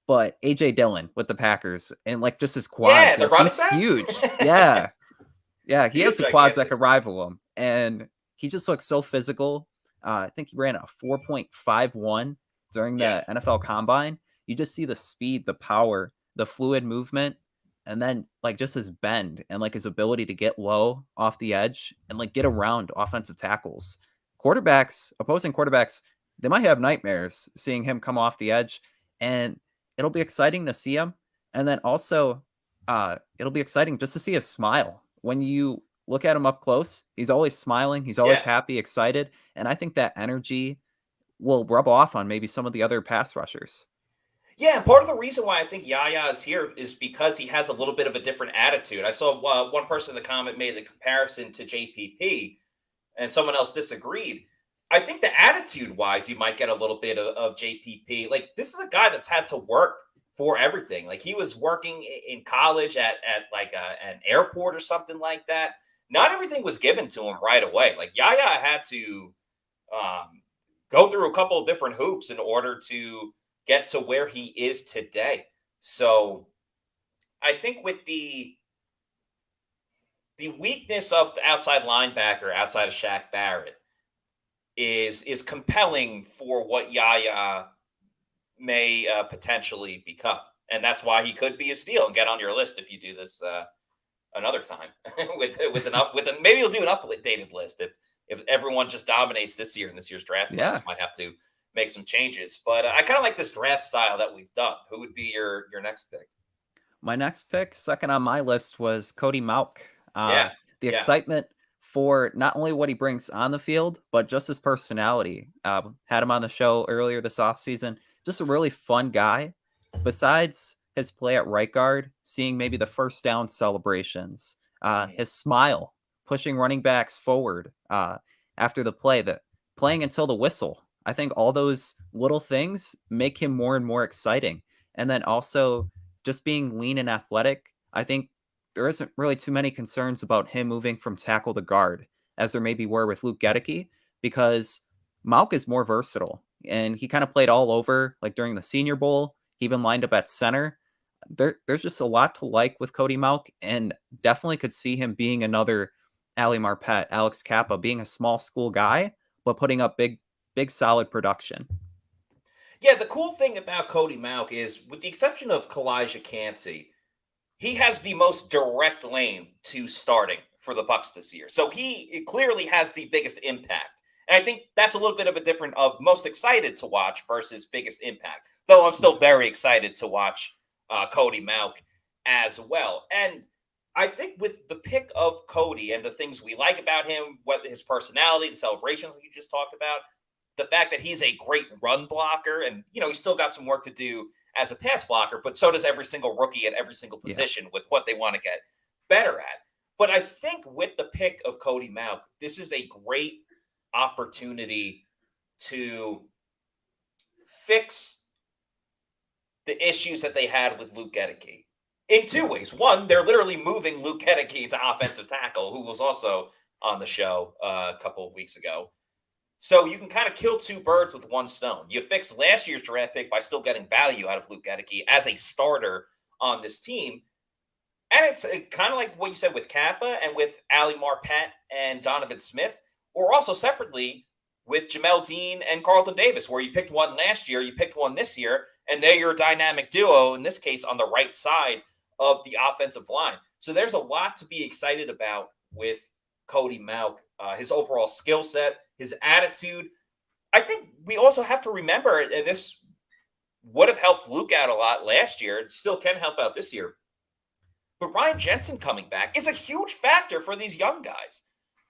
but AJ Dillon with the Packers and like just his quads. Yeah, the running he's back? huge. Yeah. Yeah, he has the quads that gigantic. could rival him. And he just looks so physical. I think he ran a 4.51 during the NFL Combine. You just see the speed, the power, the fluid movement, and then like just his bend and like his ability to get low off the edge and like get around offensive tackles. Opposing quarterbacks, they might have nightmares seeing him come off the edge, and it'll be exciting to see him. And then also, it'll be exciting just to see his smile. When you look at him up close, he's always smiling. He's always happy, excited. And I think that energy will rub off on maybe some of the other pass rushers. Yeah, and part of the reason why I think Yaya is here is because he has a little bit of a different attitude. I saw one person in the comment made the comparison to JPP, and someone else disagreed. I think the attitude-wise, you might get a little bit of JPP. Like, this is a guy that's had to work for everything. Like, he was working in college at like an airport or something like that. Not everything was given to him right away. Like, Yaya had to go through a couple of different hoops in order to get to where he is today. So I think with the weakness of the outside linebacker outside of Shaq Barrett is compelling for what Yaya may potentially become. And that's why he could be a steal and get on your list if you do this another time with maybe you'll do an updated list if everyone just dominates this year in this year's draft class. Might have to make some changes, but I kind of like this draft style that we've done. Who would be your next pick? My next pick, second on my list, was Cody Mauch. The excitement for not only what he brings on the field, but just his personality. Had him on the show earlier this offseason. Just a really fun guy. Besides his play at right guard, seeing maybe the first down celebrations, his smile, pushing running backs forward after the play, playing until the whistle. I think all those little things make him more and more exciting. And then also just being lean and athletic. I think there isn't really too many concerns about him moving from tackle to guard as there maybe were with Luke Gedeke, because Mauch is more versatile and he kind of played all over, like during the Senior Bowl. He even lined up at center. There's just a lot to like with Cody Mauch, and definitely could see him being another Ali Marpet, Alex Kappa, being a small school guy, but putting up big solid production. Yeah, the cool thing about Cody Mauch is, with the exception of Calijah Kancey, he has the most direct lane to starting for the Bucs this year. So he clearly has the biggest impact. And I think that's a little bit of a different of most excited to watch versus biggest impact. Though I'm still very excited to watch Cody Mauch as well. And I think with the pick of Cody and the things we like about him, what his personality, the celebrations that you just talked about, the fact that he's a great run blocker, and he's still got some work to do as a pass blocker, but so does every single rookie at every single position with what they want to get better at. But I think with the pick of Cody Mauch, this is a great opportunity to fix the issues that they had with Luke Gedeke in two ways. One, they're literally moving Luke Gedeke to offensive tackle, who was also on the show a couple of weeks ago. So you can kind of kill two birds with one stone. You fix last year's draft pick by still getting value out of Luke Gedeke as a starter on this team. And it's kind of like what you said with Kappa and with Ali Marpet and Donovan Smith, or also separately with Jamel Dean and Carlton Davis, where you picked one last year, you picked one this year, and they're your dynamic duo, in this case, on the right side of the offensive line. So there's a lot to be excited about with Cody Mauch, his overall skill set, his attitude. I think we also have to remember, and this would have helped Luke out a lot last year, it still can help out this year. But Ryan Jensen coming back is a huge factor for these young guys.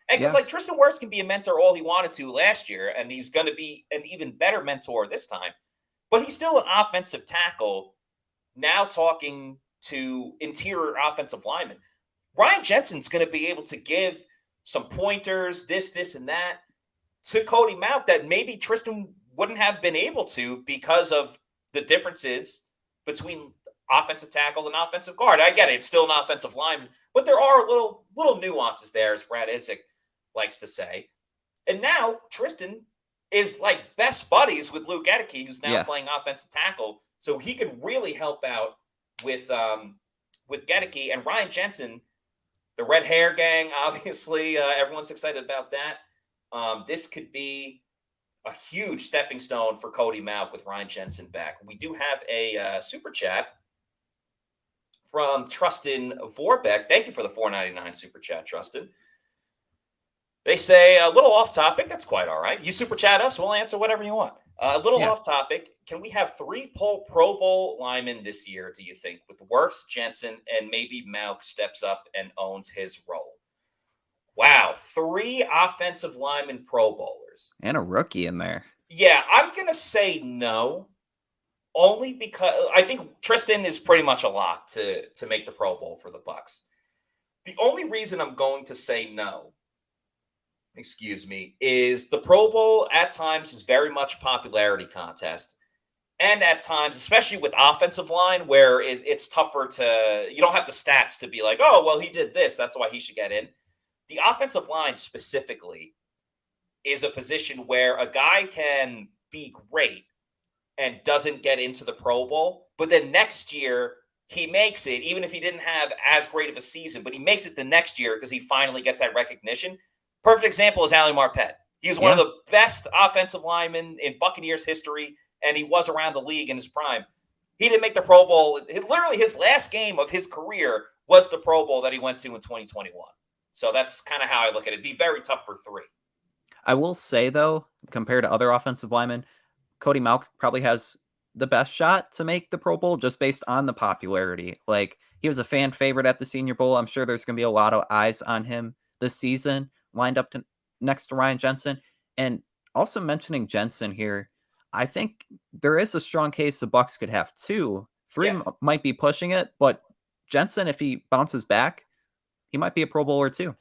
And because like Tristan Wirfs can be a mentor all he wanted to last year, and he's going to be an even better mentor this time. But he's still an offensive tackle now talking to interior offensive linemen. Ryan Jensen's going to be able to give some pointers, this, and that to Cody Mauch that maybe Tristan wouldn't have been able to because of the differences between offensive tackle and offensive guard. I get it. It's still an offensive lineman, but there are little nuances there, as Brad Izien likes to say. And now Tristan is like best buddies with Luke Edeke, who's now playing offensive tackle. So he can really help out with Gedeke and Ryan Jensen, the red hair gang. Obviously, everyone's excited about that. This could be a huge stepping stone for Cody Mauch with Ryan Jensen back. We do have a super chat from Tristan Vorbeck. Thank you for the $4.99 super chat, Tristan. They say a little off topic. That's quite all right. You super chat us, we'll answer whatever you want. A little off topic. Can we have 3 Pro Bowl linemen this year, do you think, with Wirfs, Jensen, and maybe Mauch steps up and owns his role? Wow. 3 offensive linemen Pro Bowlers. And a rookie in there. Yeah, I'm going to say no. Only because I think Tristan is pretty much a lock to make the Pro Bowl for the Bucs. The only reason I'm going to say no, is the Pro Bowl at times is very much a popularity contest. And at times, especially with offensive line, where it's tougher you don't have the stats to be like, oh, well, he did this, that's why he should get in. The offensive line specifically is a position where a guy can be great and doesn't get into the Pro Bowl, but then next year he makes it, even if he didn't have as great of a season, but he makes it the next year because he finally gets that recognition. Perfect example is Ali Marpet. He was one of the best offensive linemen in Buccaneers history, and he was around the league in his prime. He didn't make the Pro Bowl. Literally, his last game of his career was the Pro Bowl that he went to in 2021. So that's kind of how I look at it. It'd be very tough for 3. I will say, though, compared to other offensive linemen, Cody Mauch probably has the best shot to make the Pro Bowl just based on the popularity. Like, he was a fan favorite at the Senior Bowl. I'm sure there's going to be a lot of eyes on him this season, lined up next to Ryan Jensen. And also mentioning Jensen here, I think there is a strong case the Bucs could have 2. 3 might be pushing it, but Jensen, if he bounces back, he might be a Pro Bowler too.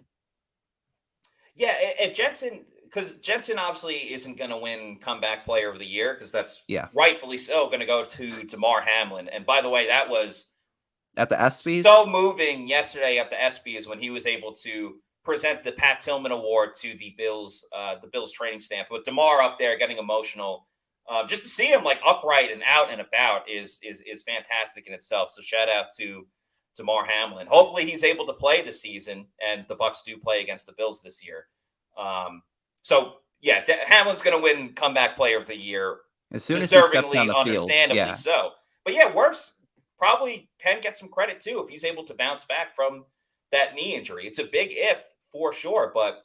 Yeah, if Jensen, because Jensen obviously isn't going to win Comeback Player of the Year, because that's rightfully so going to go to Damar Hamlin. And by the way, that was at the ESPYs. So moving yesterday at the ESPYs when he was able to present the Pat Tillman Award to the Bills training staff. With Damar up there getting emotional, just to see him like upright and out and about is fantastic in itself. So shout out to Damar Hamlin. Hopefully he's able to play this season, and the Bucs do play against the Bills this year. So yeah, Hamlin's going to win Comeback Player of the Year, as soon as he steps on the understandably field. so. But yeah, Wirfs probably can get some credit too if he's able to bounce back from that knee injury. It's a big if for sure, but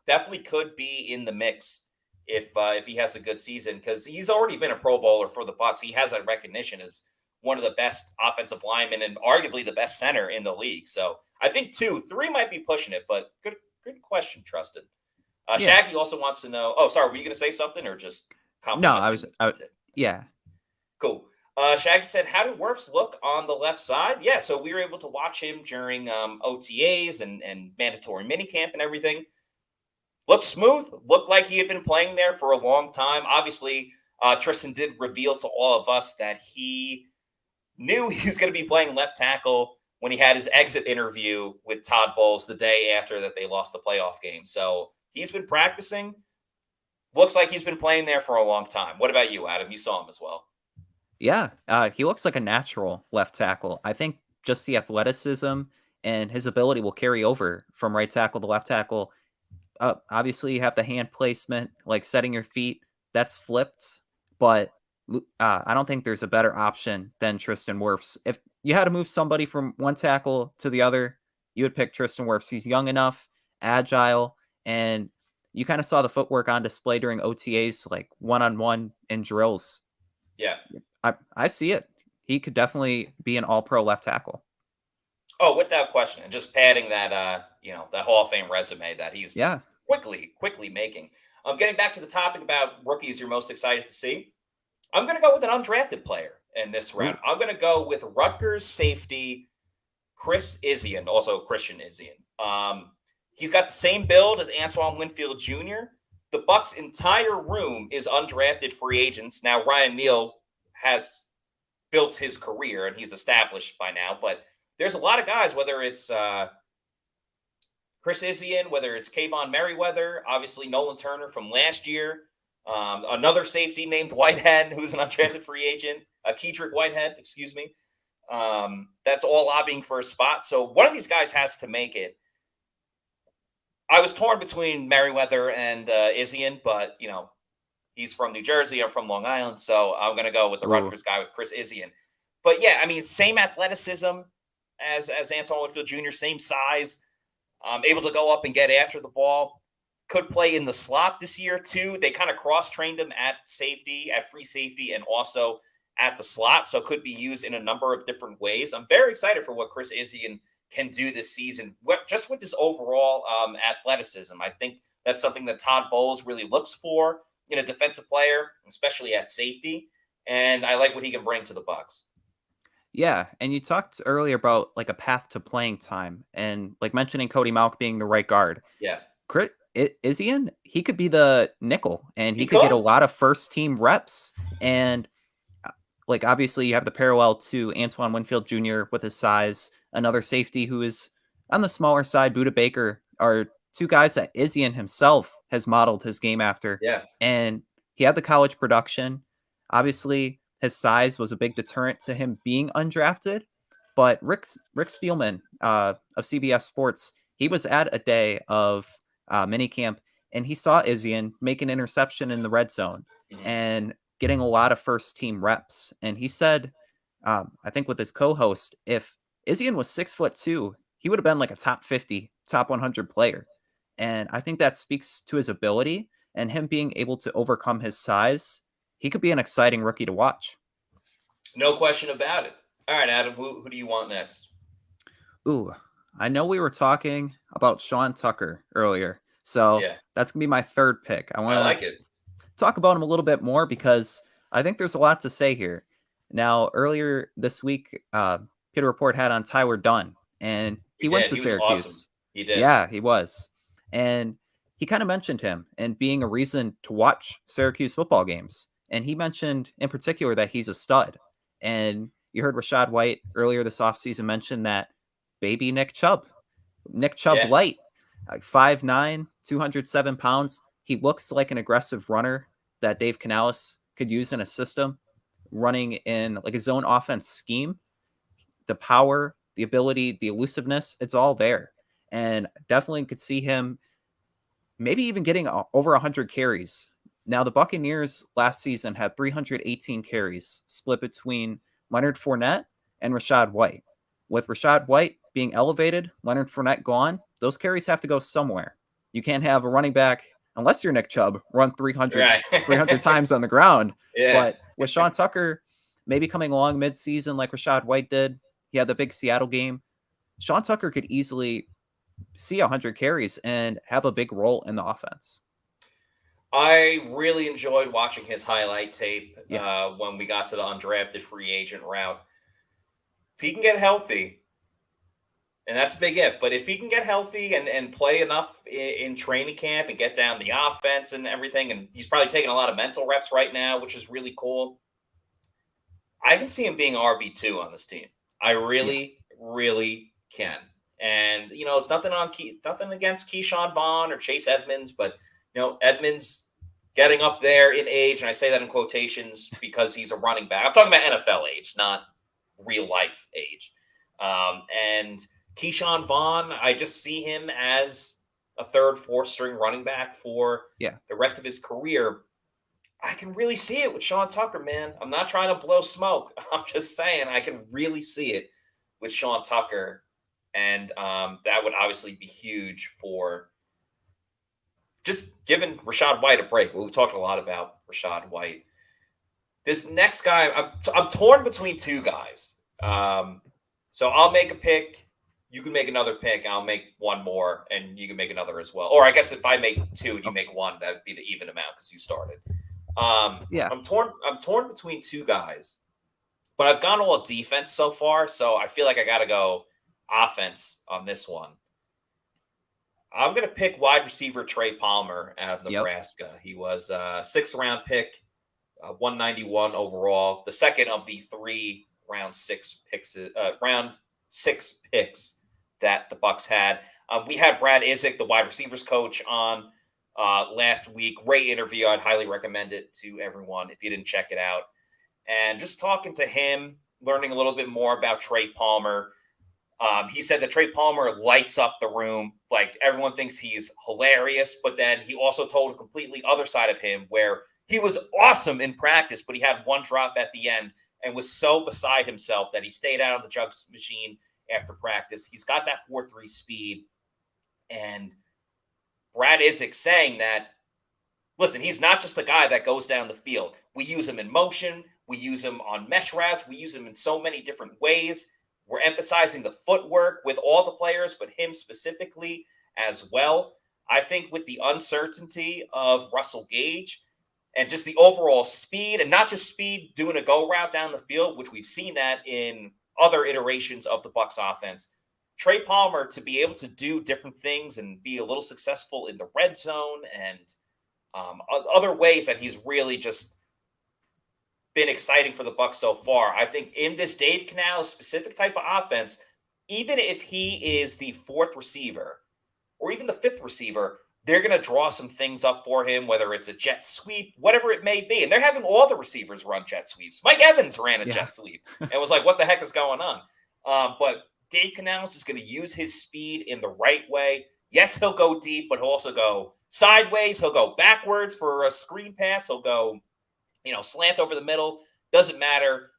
definitely could be in the mix if he has a good season, because he's already been a Pro Bowler for the Bucs. He has that recognition as one of the best offensive linemen and arguably the best center in the league. So I think 2, 3 might be pushing it, but good question, Tristan. Shaggy also wants to know. Oh, sorry, were you going to say something or just compliment? No, yeah. Cool. Shaggy said, how did Wirfs look on the left side? Yeah, so we were able to watch him during OTAs and mandatory minicamp and everything. Looked smooth. Looked like he had been playing there for a long time. Obviously, Tristan did reveal to all of us that he knew he was going to be playing left tackle when he had his exit interview with Todd Bowles the day after that they lost the playoff game. So he's been practicing. Looks like he's been playing there for a long time. What about you, Adam? You saw him as well. Yeah, he looks like a natural left tackle. I think just the athleticism and his ability will carry over from right tackle to left tackle. Obviously, you have the hand placement, like setting your feet. That's flipped, but I don't think there's a better option than Tristan Wirfs. If you had to move somebody from one tackle to the other, you would pick Tristan Wirfs. He's young enough, agile, and you kind of saw the footwork on display during OTAs, like one-on-one in drills. Yeah. I see it. He could definitely be an all-pro left tackle. Oh, without question. And just padding that, that Hall of Fame resume that he's Yeah. quickly making. Getting back to the topic about rookies you're most excited to see, I'm going to go with an undrafted player in this round. Ooh. I'm going to go with Rutgers safety Chris Izien, also Christian Izien. He's got the same build as Antoine Winfield Jr. The Bucs' entire room is undrafted free agents. Now, Ryan Neal has built his career and he's established by now, but there's a lot of guys, whether it's Chris Izien, whether it's Kayvon Merriweather, obviously Nolan Turner from last year, another safety named Whitehead, who's an undrafted free agent, Kedrick Whitehead, excuse me. That's all lobbying for a spot. So one of these guys has to make it. I was torn between Merriweather and Izien, but, he's from New Jersey. I'm from Long Island. So I'm going to go with the Rutgers guy with Chris Izien. But, yeah, I mean, same athleticism as Antoine Winfield Jr., same size, able to go up and get after the ball. Could play in the slot this year, too. They kind of cross-trained him at safety, at free safety, and also at the slot, so could be used in a number of different ways. I'm very excited for what Chris Izien can do this season, just with his overall athleticism. I think that's something that Todd Bowles really looks for in a defensive player, especially at safety, and I like what he can bring to the Bucs. Yeah, and you talked earlier about like a path to playing time, and like mentioning Cody Mauch being the right guard. Yeah, Izien, he could be the nickel, and he could could get a lot of first team reps. And like obviously, you have the parallel to Antoine Winfield Jr. with his size. Another safety who is on the smaller side, Budda Baker, are two guys that Izien himself has modeled his game after. yeah. And he had the college production. Obviously, his size was a big deterrent to him being undrafted. But Rick Spielman of CBS Sports, he was at a day of minicamp, and he saw Izien make an interception in the red zone and getting a lot of first team reps. And he said, I think with his co-host, if Izien was 6'2", he would have been like a top 50, top 100 player. And I think that speaks to his ability and him being able to overcome his size. He could be an exciting rookie to watch. No question about it. All right, Adam, who do you want next? Ooh, I know we were talking about Sean Tucker earlier, so that's going to be my third pick. I want to talk about him a little bit more because I think there's a lot to say here. Now, earlier this week, Pewter Report had on Tyler Dunn, and he went to Syracuse. Awesome. He did. Yeah, he was. And he kind of mentioned him and being a reason to watch Syracuse football games. And he mentioned in particular that he's a stud. And you heard Rashaad White earlier this offseason mention that baby Nick Chubb light, like 5'9", 207 pounds. He looks like an aggressive runner that Dave Canales could use in a system, running in like a zone offense scheme. The power, the ability, the elusiveness, it's all there. And definitely could see him maybe even getting over 100 carries. Now, the Buccaneers last season had 318 carries split between Leonard Fournette and Rashaad White. With Rashaad White being elevated, Leonard Fournette gone, those carries have to go somewhere. You can't have a running back, unless you're Nick Chubb, run 300 times on the ground. Yeah. But with Sean Tucker maybe coming along mid-season like Rashaad White did, he had the big Seattle game, Sean Tucker could easily see 100 carries and have a big role in the offense. I really enjoyed watching his highlight tape when we got to the undrafted free agent route. If he can get healthy, and that's a big if, but if he can get healthy and play enough in training camp and get down the offense and everything, and he's probably taking a lot of mental reps right now, which is really cool. I can see him being RB2 on this team. I really can. And, it's nothing against Keyshawn Vaughn or Chase Edmonds, but, Edmonds getting up there in age, and I say that in quotations because he's a running back. I'm talking about NFL age, not real life age. And Keyshawn Vaughn, I just see him as a third, fourth string running back for the rest of his career. I can really see it with Sean Tucker, man. I'm not trying to blow smoke. I'm just saying I can really see it with Sean Tucker. And that would obviously be huge for just giving Rashaad White a break. We've talked a lot about Rashaad White. This next guy, I'm torn between two guys. So I'll make a pick. You can make another pick. I'll make one more, and you can make another as well. Or I guess if I make two and you make one, that would be the even amount because you started. I'm torn between two guys, but I've gone all defense so far, so I feel like I got to go offense on this one. I'm going to pick wide receiver Trey Palmer out of Nebraska. He was a 6th-round pick, 191 overall, the second of the 3 round 6 picks that the Bucs had. We had Brad Izien, the wide receivers coach, on last week. Great interview. I'd highly recommend it to everyone if you didn't check it out. And just talking to him, learning a little bit more about Trey Palmer. He said that Trey Palmer lights up the room. Like, everyone thinks he's hilarious, but then he also told a completely other side of him where he was awesome in practice, but he had one drop at the end and was so beside himself that he stayed out on the jugs machine after practice. He's got that 4.3 speed. And Brad Izien saying that, listen, he's not just a guy that goes down the field. We use him in motion. We use him on mesh routes. We use him in so many different ways. We're emphasizing the footwork with all the players, but him specifically as well. I think with the uncertainty of Russell Gage and just the overall speed, and not just speed doing a go route down the field, which we've seen that in other iterations of the Bucs offense, Trey Palmer to be able to do different things and be a little successful in the red zone and other ways that he's really just been exciting for the Bucs so far. I think in this Dave Canales specific type of offense, even if he is the 4th receiver or even the 5th receiver, they're going to draw some things up for him, whether it's a jet sweep, whatever it may be. And they're having all the receivers run jet sweeps. Mike Evans ran a jet sweep and was like, what the heck is going on? But Dave Canales is going to use his speed in the right way. Yes, he'll go deep, but he'll also go sideways. He'll go backwards for a screen pass. He'll go, slant over the middle. Doesn't matter.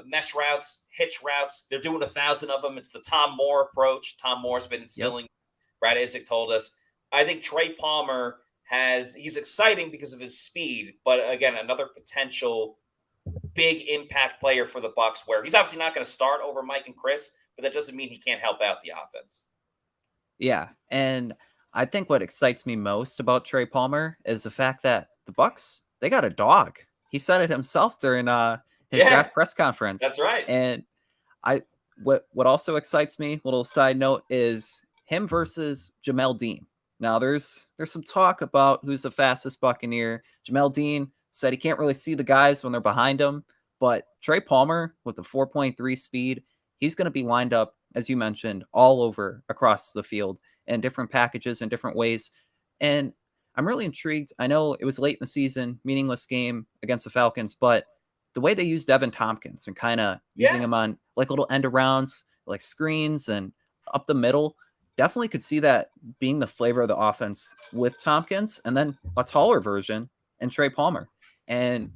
Mesh routes, hitch routes. They're doing 1,000 of them. It's the Tom Moore approach. Tom Moore's been instilling. Brad Izien told us. I think Trey Palmer he's exciting because of his speed, but again, another potential big impact player for the Bucs, where he's obviously not going to start over Mike and Chris, but that doesn't mean he can't help out the offense. Yeah, and I think what excites me most about Trey Palmer is the fact that the Bucs, they got a dog. He said it himself during his draft press conference. That's right. And what also excites me, little side note, is him versus Jamel Dean. Now, there's some talk about who's the fastest Buccaneer. Jamel Dean said he can't really see the guys when they're behind him, but Trey Palmer with the 4.3 speed, he's going to be lined up, as you mentioned, all over across the field in different packages in different ways. And I'm really intrigued. I know it was late in the season, meaningless game against the Falcons, but the way they used Devin Tompkins and kind of using him on like little end arounds, like screens and up the middle, definitely could see that being the flavor of the offense with Tompkins, and then a taller version and Trey Palmer. And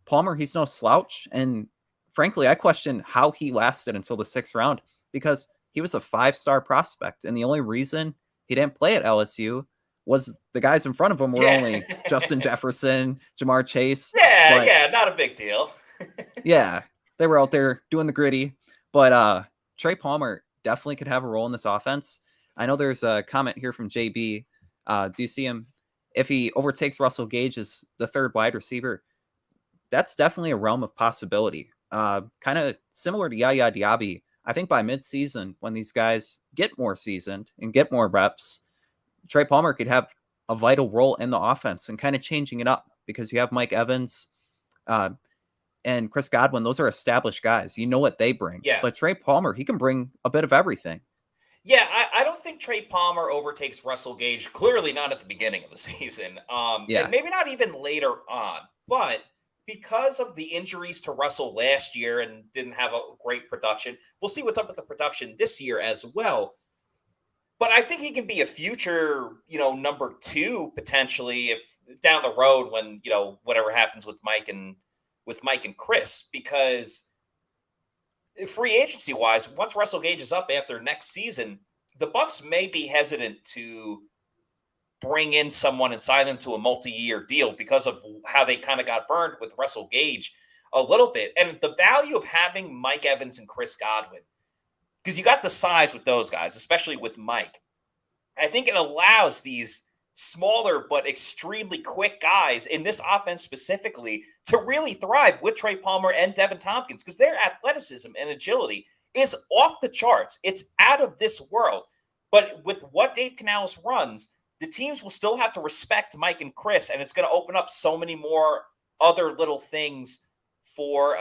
Palmer, he's no slouch. And frankly, I question how he lasted until the 6th round, because he was a 5-star prospect. And the only reason he didn't play at LSU was the guys in front of him were only Justin Jefferson, Jamar Chase. Not a big deal. They were out there doing the gritty. But Trey Palmer definitely could have a role in this offense. I know there's a comment here from JB. Do you see him? If he overtakes Russell Gage as the 3rd wide receiver, that's definitely a realm of possibility. Kind of similar to Yaya Diaby. I think by midseason, when these guys get more seasoned and get more reps, Trey Palmer could have a vital role in the offense and kind of changing it up, because you have Mike Evans and Chris Godwin. Those are established guys. You know what they bring. But Trey Palmer, he can bring a bit of everything. Yeah, I don't think Trey Palmer overtakes Russell Gage. Clearly not at the beginning of the season. And maybe not even later on. But because of the injuries to Russell last year and didn't have a great production. We'll see what's up with the production this year as well. But I think he can be a future, number 2 potentially if down the road when, whatever happens with Mike and Chris, because free agency wise, once Russell Gage is up after next season, the Bucs may be hesitant to bring in someone and sign them to a multi-year deal because of how they kind of got burned with Russell Gage a little bit. And the value of having Mike Evans and Chris Godwin, because you got the size with those guys, especially with Mike. I think it allows these smaller but extremely quick guys in this offense specifically to really thrive with Trey Palmer and Devin Tompkins, because their athleticism and agility is off the charts. It's out of this world. But with what Dave Canales runs, the teams will still have to respect Mike and Chris, and it's going to open up so many more other little things for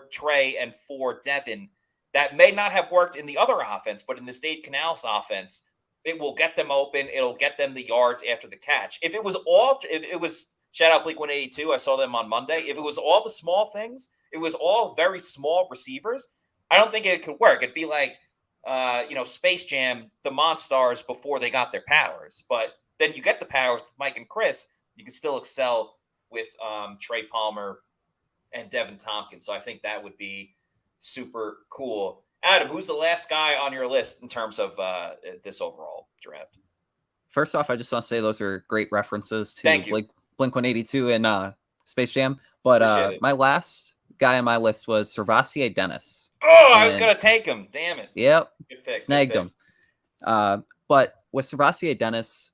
Trey and for Devin that may not have worked in the other offense, but in this Dave Canales offense, it will get them open. It'll get them the yards after the catch. If it was shout out Blink 182, I saw them on Monday. If it was all the small things, it was all very small receivers, I don't think it could work. It'd be like, Space Jam, the Monstars before they got their powers. But then you get the powers with Mike and Chris, you can still excel with Trey Palmer and Devin Tompkins. So I think that would be super cool. Adam, who's the last guy on your list in terms of this overall draft? First off, I just want to say those are great references to Blink 182 and Space Jam. But my last guy on my list was SirVocea Dennis. Oh, I was going to take him. Damn it. Yep. Good pick, snagged him. But with SirVocea Dennis,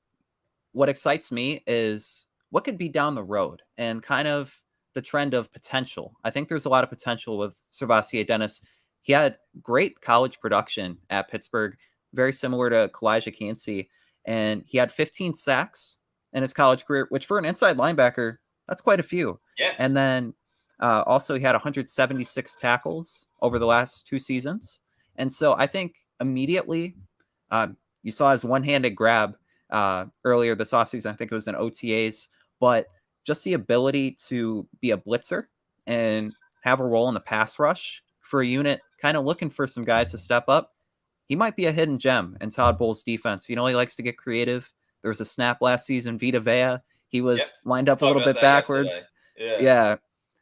what excites me is what could be down the road and kind of the trend of potential. I think there's a lot of potential with SirVocea Dennis. He had great college production at Pittsburgh, very similar to Calijah Kancey, and he had 15 sacks in his college career, which for an inside linebacker, that's quite a few. Yeah. And then also he had 176 tackles over the last 2 seasons. And so I think immediately you saw his one-handed grab earlier this offseason. I think it was in OTAs, but just the ability to be a blitzer and have a role in the pass rush for a unit kind of looking for some guys to step up. He might be a hidden gem in Todd Bowles' defense. He likes to get creative. There was a snap last season, Vita Vea. He was lined up a little bit backwards. Yeah.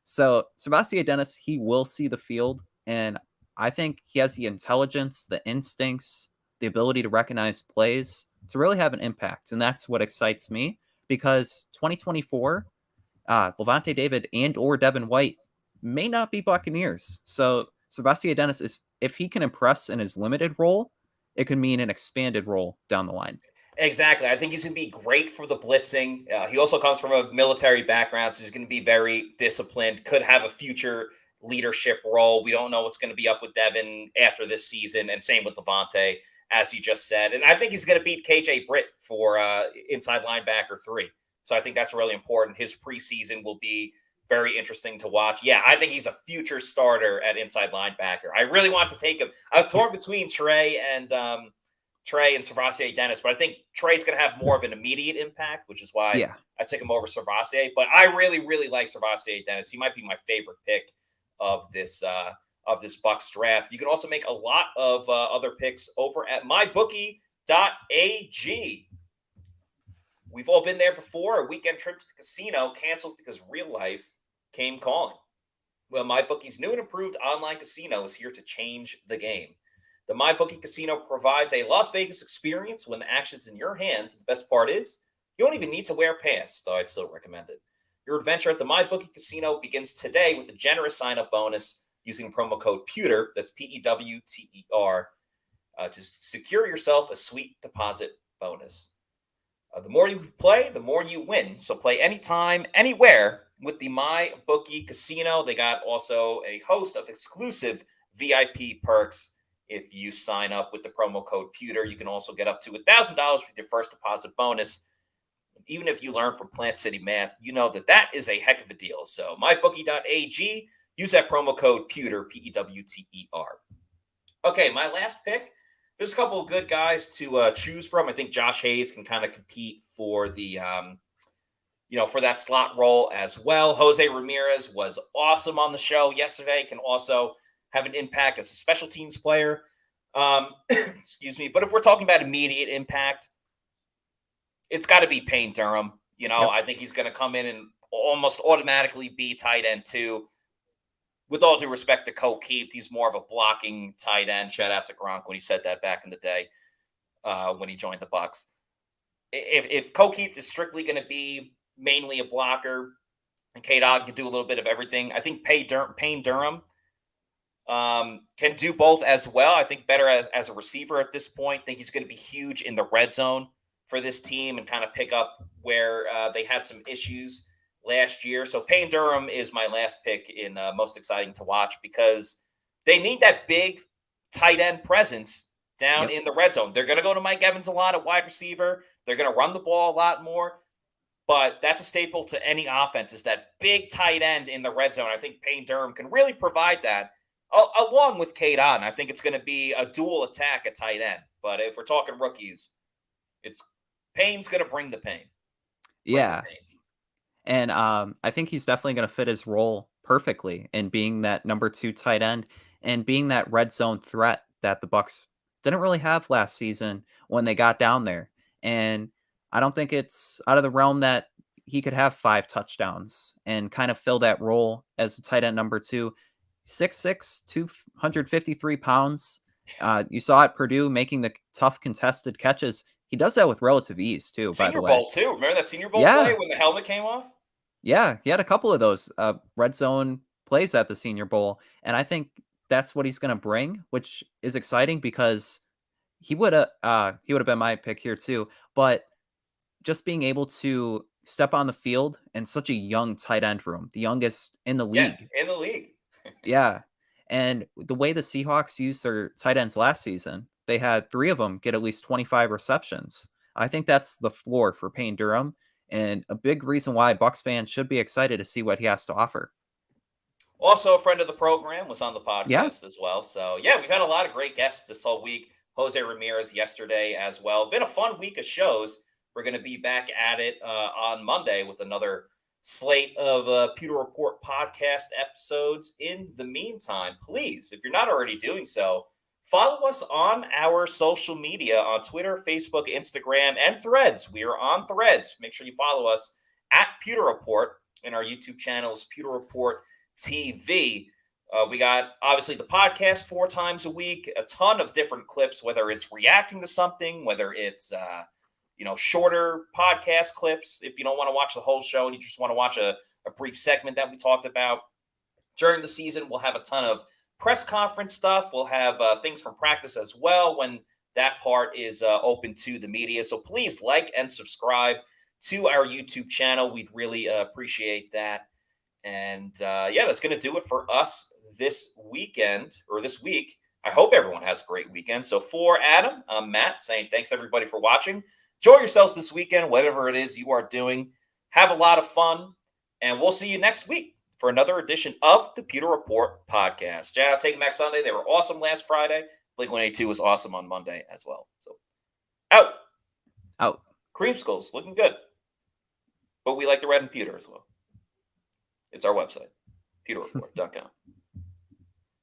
So SirVocea Dennis, he will see the field, and I think he has the intelligence, the instincts, the ability to recognize plays to really have an impact. And that's what excites me, because 2024, Levante David and or Devin White may not be Buccaneers. So SirVocea Dennis, if he can impress in his limited role, it could mean an expanded role down the line. Exactly. I think he's going to be great for the blitzing. He also comes from a military background, so he's going to be very disciplined, could have a future leadership role. We don't know what's going to be up with Devin after this season, and same with Levante, as you just said. And I think he's going to beat KJ Britt for inside linebacker 3. So I think that's really important. His preseason will be very interesting to watch. Yeah, I think he's a future starter at inside linebacker. I really want to take him. I was torn between Trey and SirVocea Dennis, but I think Trey's going to have more of an immediate impact, which is why I took him over SirVocea. But I really, really like SirVocea Dennis. He might be my favorite pick of this Bucs draft. You can also make a lot of other picks over at MyBookie.ag. We've all been there before. A weekend trip to the casino canceled because real life came calling. Well, MyBookie's new and improved online casino is here to change the game. The MyBookie Casino provides a Las Vegas experience when the action's in your hands. The best part is, you don't even need to wear pants, though I'd still recommend it. Your adventure at the MyBookie Casino begins today with a generous sign-up bonus using promo code Pewter, that's PEWTER, to secure yourself a sweet deposit bonus. The more you play, the more you win. So play anytime, anywhere with the MyBookie Casino. They got also a host of exclusive VIP perks. If you sign up with the promo code Pewter, you can also get up to $1,000 with your first deposit bonus. Even if you learn from Plant City Math, you know that is a heck of a deal. So MyBookie.ag, use that promo code Pewter, PEWTER. Okay, my last pick. There's a couple of good guys to choose from. I think Josh Hayes can kind of compete for the for that slot role as well. Jose Ramirez was awesome on the show yesterday, can also have an impact as a special teams player. Excuse me. But if we're talking about immediate impact, it's got to be Payne Durham. I think he's going to come in and almost automatically be tight end 2. With all due respect to Cole Keith, he's more of a blocking tight end. Shout out to Gronk when he said that back in the day when he joined the Bucs. If Cole Keith is strictly going to be mainly a blocker and K-Dog can do a little bit of everything, I think Payne Durham can do both as well. I think better as a receiver at this point. I think he's going to be huge in the red zone for this team and kind of pick up where they had some issues last year. So Payne Durham is my last pick in most exciting to watch because they need that big tight end presence down in the red zone. They're going to go to Mike Evans a lot at wide receiver. They're going to run the ball a lot more. But that's a staple to any offense is that big tight end in the red zone. I think Payne Durham can really provide that along with Cade On. I think it's going to be a dual attack at tight end. But if we're talking rookies, Payne's going to bring the pain. And I think he's definitely going to fit his role perfectly in being that number 2 tight end and being that red zone threat that the Bucs didn't really have last season when they got down there. And I don't think it's out of the realm that he could have 5 touchdowns and kind of fill that role as a tight end number 2. 6'6", 253 pounds. You saw at Purdue making the tough contested catches. He does that with relative ease too, by the way. Senior Bowl too. Remember that Senior Bowl play when the helmet came off? Yeah, he had a couple of those red zone plays at the Senior Bowl, and I think that's what he's going to bring, which is exciting because he would have been my pick here too. But just being able to step on the field in such a young tight end room, the youngest in the league. Yeah, in the league. Yeah. And the way the Seahawks used their tight ends last season, they had 3 of them get at least 25 receptions. I think that's the floor for Payne Durham and a big reason why Bucs fans should be excited to see what he has to offer. Also, a friend of the program was on the podcast as well. So, we've had a lot of great guests this whole week. Jose Ramirez yesterday as well. Been a fun week of shows. We're going to be back at it on Monday with another slate of Pewter Report podcast episodes. In the meantime, please, if you're not already doing so, follow us on our social media on Twitter, Facebook, Instagram, and Threads. We are on Threads. Make sure you follow us at Pewter Report, and our YouTube channel is Pewter Report TV. We got, obviously, the podcast 4 times a week, a ton of different clips, whether it's reacting to something, whether it's shorter podcast clips. If you don't want to watch the whole show and you just want to watch a brief segment that we talked about during the season, we'll have a ton of press conference stuff. We'll have things from practice as well when that part is open to the media. So please like and subscribe to our YouTube channel. We'd really appreciate that. And that's going to do it for us this weekend or this week. I hope everyone has a great weekend. So for Adam, I'm Matt saying thanks everybody for watching. Enjoy yourselves this weekend, whatever it is you are doing. Have a lot of fun, and we'll see you next week for another edition of the Pewter Report podcast. Shout out Take Back Sunday. They were awesome last Friday. Blink-182 was awesome on Monday as well. So, out. Creamsicles, looking good. But we like the red and pewter as well. It's our website, pewterreport.com.